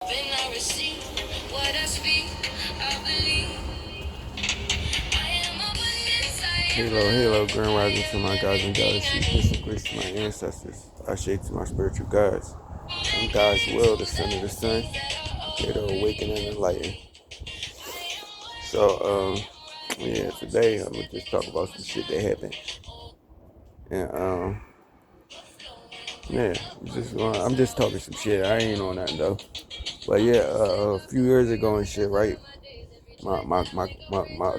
When I receive what I speak, I believe I am abundance, Halo, Grand Rising to my gods and goddesses, peace and grace to my ancestors, I shake to my spiritual gods. I'm God's will, the son of the sun, here to awaken and enlighten. So, yeah, today I'm gonna just talk about some shit that happened. And, yeah, I'm just talking some shit. I ain't on nothing though. But yeah, a few years ago and shit, right? My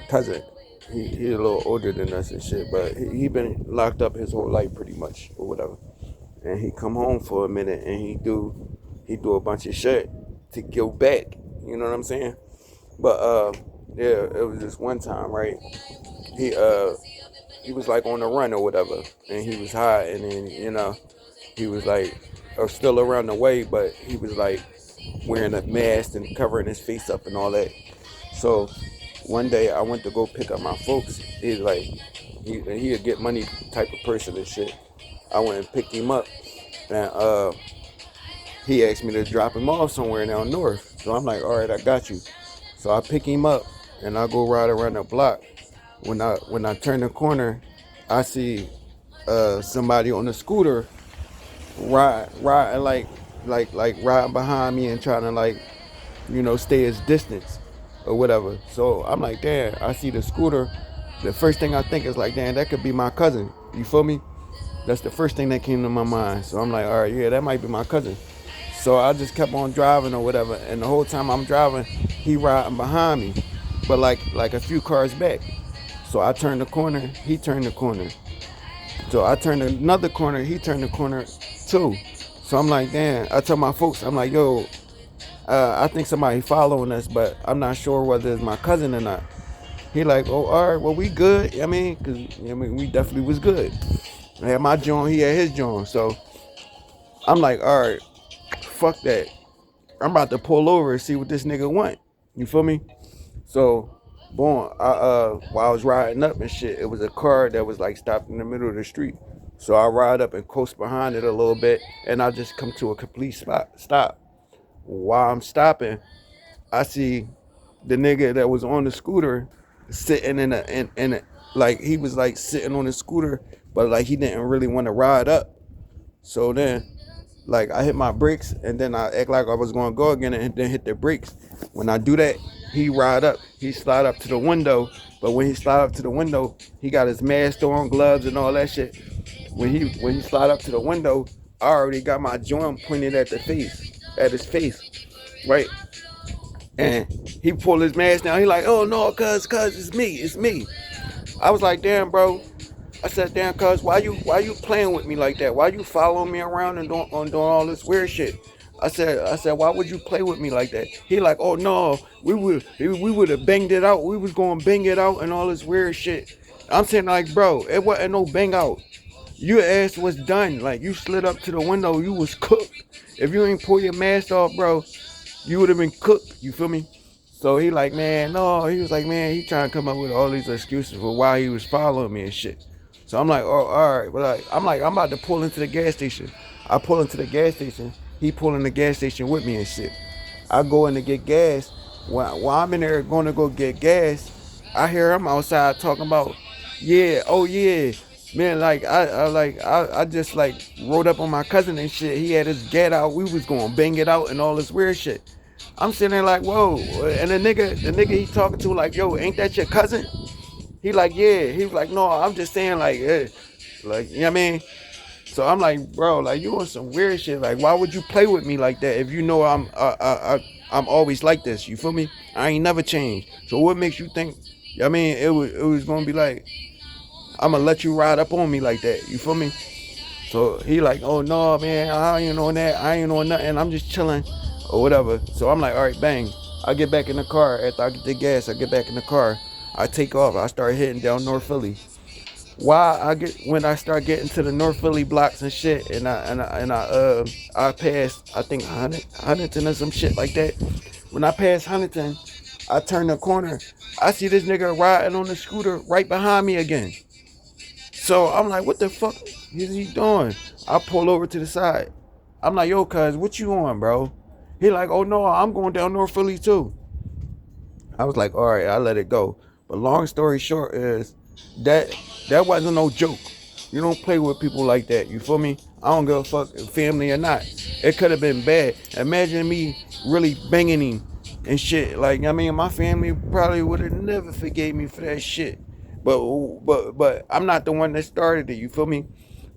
cousin, he a little older than us and shit, but he been locked up his whole life pretty much or whatever. And he come home for a minute and he do a bunch of shit to give back. You know what I'm saying? But yeah, it was just one time, right? He uh he was like on the run or whatever, and he was high, and then he was like still around the way, but he was like wearing a mask and covering his face up and all that. So one day I went to go pick up my folks. He's like, he a get money type of person and shit. I went and picked him up, and he asked me to drop him off somewhere down north. So I'm like, all right, I got you. So I pick him up and I go ride around the block. When I turn the corner, I see somebody on a scooter ride like riding behind me and trying to stay his distance or whatever. So I'm like, damn, I see the scooter. The first thing I think is like, damn, that could be my cousin. You feel me? That's the first thing that came to my mind. So I'm like, all right, yeah, that might be my cousin. So I just kept on driving or whatever. And the whole time I'm driving, he riding behind me, but like a few cars back. So I turned the corner, he turned the corner. So I turned another corner, he turned the corner too. So I'm like, damn. I tell my folks, I'm like, yo, I think somebody following us, but I'm not sure whether it's my cousin or not. He like, oh, all right, well, we good. I mean, because we definitely was good. I had my joint, he had his joint. So I'm like, all right, fuck that. I'm about to pull over and see what this nigga want. You feel me? So, boom, while I was riding up and shit, it was a car that was like stopped in the middle of the street. So I ride up and coast behind it a little bit, and I just come to a complete stop. While I'm stopping, I see the nigga that was on the scooter sitting in a like he was like sitting on the scooter, but like he didn't really want to ride up. So then like I hit my brakes and then I act like I was gonna go again and then hit the brakes. When I do that, he ride up, he slide up to the window, but when he slide up to the window, he got his mask on, gloves and all that shit. When he slide up to the window, I already got my joint pointed at the face, at his face, right? And he pulled his mask down. He like, oh no, cuz it's me. I was like, damn, bro. I said, damn, cuz, why you playing with me like that? Why you following me around and doing all this weird shit? I said, why would you play with me like that? He like, oh no, we would have banged it out. We was gonna bang it out and all this weird shit. I'm saying like, bro, it wasn't no bang out. Your ass was done. Like you slid up to the window, you was cooked. If you ain't pull your mask off, bro, you would have been cooked. You feel me? So he like, man, no. He was like, man, he trying to come up with all these excuses for why he was following me and shit. So I'm like, oh, all right. But I'm about to pull into the gas station. I pull into the gas station. He pull in the gas station with me and shit. I go in to get gas. While I'm in there going to go get gas, I hear him outside talking about, yeah, oh yeah, man, like I just like rode up on my cousin and shit. He had his gat out. We was going to bang it out and all this weird shit. I'm sitting there like, whoa. And the nigga he talking to like, yo, ain't that your cousin? He like, yeah. He was like, no, I'm just saying like, like, you know what I mean? So I'm like, bro, like you on some weird shit. Like, why would you play with me like that if you know I'm always like this? You feel me? I ain't never changed. So what makes you think? I mean, it was gonna be like I'm gonna let you ride up on me like that. You feel me? So he like, oh no, man, I ain't on that. I ain't on nothing. I'm just chilling or whatever. So I'm like, all right, bang. I get back in the car after I get the gas. I get back in the car. I take off. I start heading down North Philly. When I start getting to the North Philly blocks and shit, and I pass I think Huntington or some shit like that. When I pass Huntington, I turn the corner. I see this nigga riding on the scooter right behind me again. So I'm like, what the fuck is he doing? I pull over to the side. I'm like, yo, cuz, what you on, bro? He like, oh no, I'm going down North Philly too. I was like, all right, I let it go. But long story short is that that wasn't no joke. You don't play with people like that. You feel me? I don't give a fuck if family or not. It could have been bad. Imagine me really banging him and shit. Like I mean, my family probably would have never forgave me for that shit. But I'm not the one that started it. You feel me?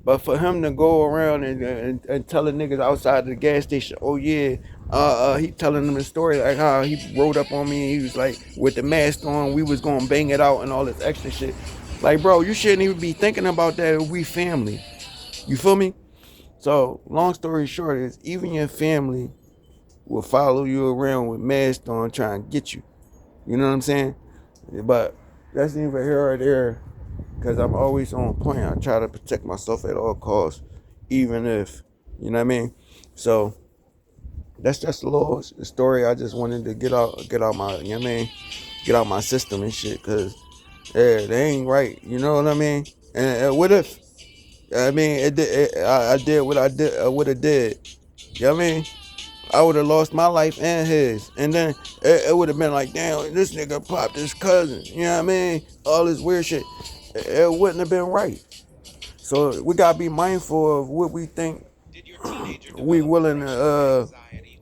But for him to go around and telling niggas outside the gas station, oh yeah, he telling them the story like how he rode up on me and he was like with the mask on, we was gonna bang it out and all this extra shit. Like bro, you shouldn't even be thinking about that if we family. You feel me? So long story short is even your family will follow you around with masks on trying to get you. You know what I'm saying? But that's neither here or there because I'm always on point. I try to protect myself at all costs, even if, you know what I mean? So that's just a little story I just wanted to get out my, you know what I mean? Get out my system and shit, because yeah, they ain't right, you know what I mean? And what if, I mean, I did what I would have did, you know what I mean? I would have lost my life and his. And then it would have been like, damn, this nigga popped his cousin. You know what I mean? All this weird shit. It wouldn't have been right. So we gotta be mindful of what we think we willing to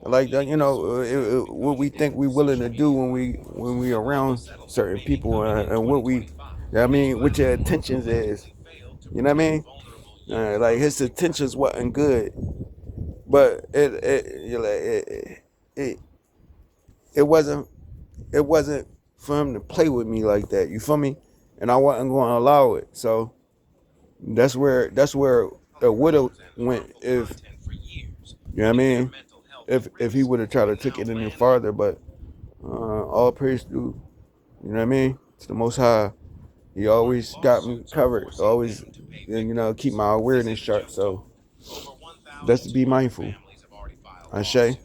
like that, you know, what we think we willing to do when we around certain people, and what we, I mean, what your intentions is. You know what I mean? Like his intentions wasn't good, but it it wasn't it wasn't for him to play with me like that. You feel me? And I wasn't going to allow it. So that's where it would have went if, you know what I mean, if he would have tried to take it any farther. But all praise to, you know what I mean, it's the Most High. He always got me covered. Always, you know, keep my awareness sharp. So let's be mindful. Ashe.